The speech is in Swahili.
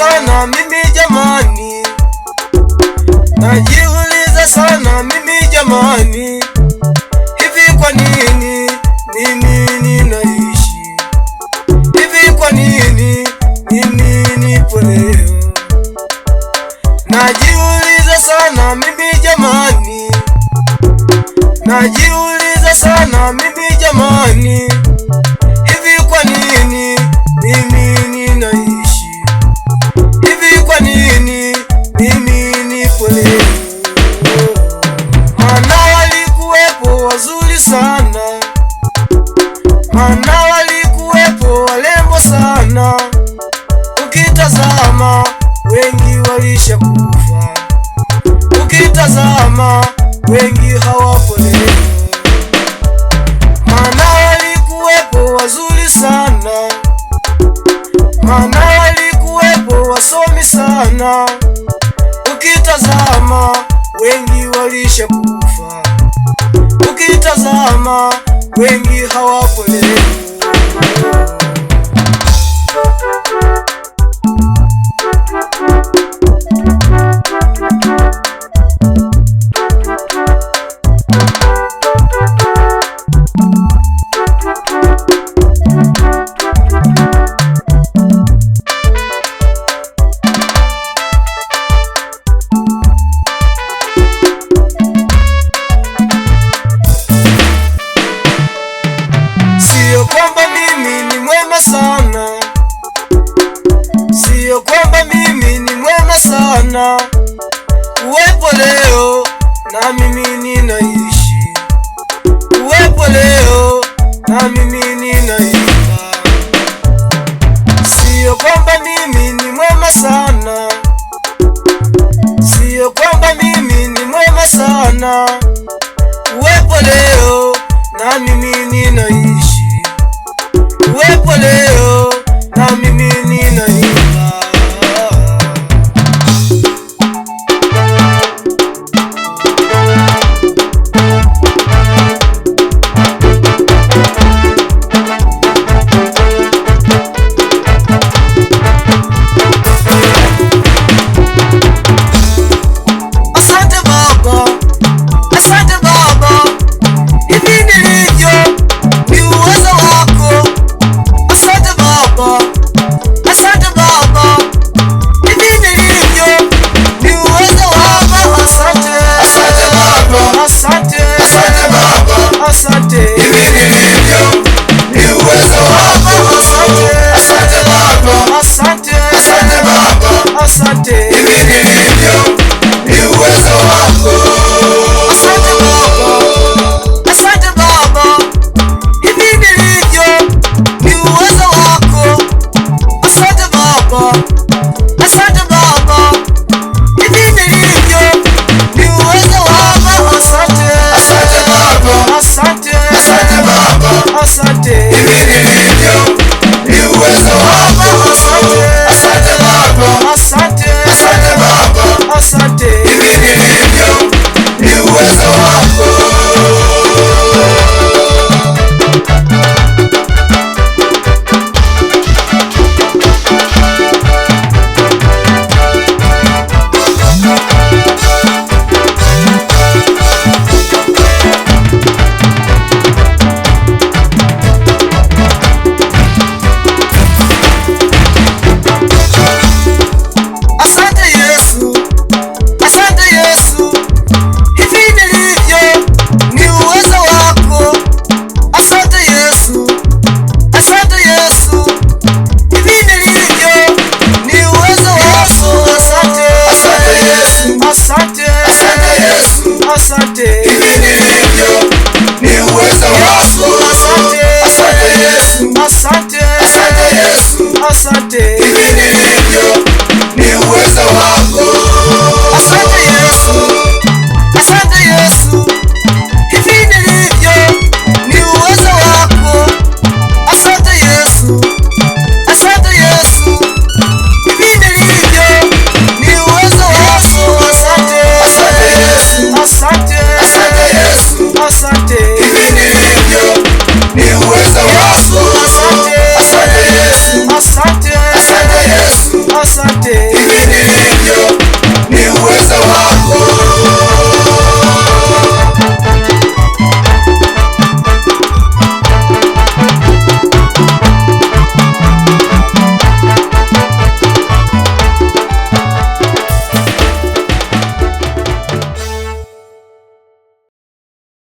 sana mimi jamani, najiuliza sana mimi jamani, hivi kwa nini mimi ninaishi? Hivi kwa nini mimi nipo leo? Najiuliza sana mimi jamani, najiuliza sana mimi jamani, hivi kwa nini mimi ninaishi? Hivi kwa nini mimi nipo leo? Maana walikuwepo wazuri sana, maana walikuwepo walembo sana, ukitazama wengi walishakufa, ukitazama wengi hawapo leo. Maana walikuwepo wazuri sana, maana walikuwepo wasomi sana, ukitazama wengi walishakufa, ukitazama wengi hawapo leo. Sio kwamba mimi ni mwema sana, sio kwamba mimi ni mwema sana, uwepo leo na mimi ninaishi, uwepo leo na mimi ninaimba. Sio kwamba mimi ni mwema sana, sio kwamba mimi ni mwema sana, uwepo leo na mimi ninaishi, uwepo leo na mimi ninaimba. Asante Baba, asante Baba, hivi nilivyo ni uwezo wako. Asante Baba, asante Baba, hivi nilivyo ni uwezo wako. Asante, asante Baba, asante, asante Baba, asante, hivi nilivyo ni uwezo wako. Asante, asante Baba, asante, asante Baba, asante, hivi nilivyo ni uwezo wako. Asante Baba, asante Baba, hivi nilivyo ni uwezo wako. Asante Baba, asante Baba, hivi nilivyo ni uwezo wako. Asante, asante Baba, asante, asante Baba, asante, hivi nilivyo ni uwezo wako. Asante, asante Baba, asante, asante Baba, asante, hivi nilivyo ni uwezo wako. Asante Yesu, asante Yesu, hivi nilivyo ni uwezo wako. Asante Yesu, asante Yesu, hivi nilivyo ni uwezo wako. Asante, asante Yesu, asante, asante Yesu, asante, hivi nilivyo ni uwezo wako. Asante, asante Yesu, asante, asante Yesu, asante, hivi nilivyo ni uwezo wako. Asante Yesu, asante Yesu, hivi nilivyo ni uwezo wako. Asante Yesu, asante Yesu, hivi nilivyo ni uwezo wako. Asante, asante Yesu, asante, asante Yesu, asante, hivi nilivyo ni uwezo wako.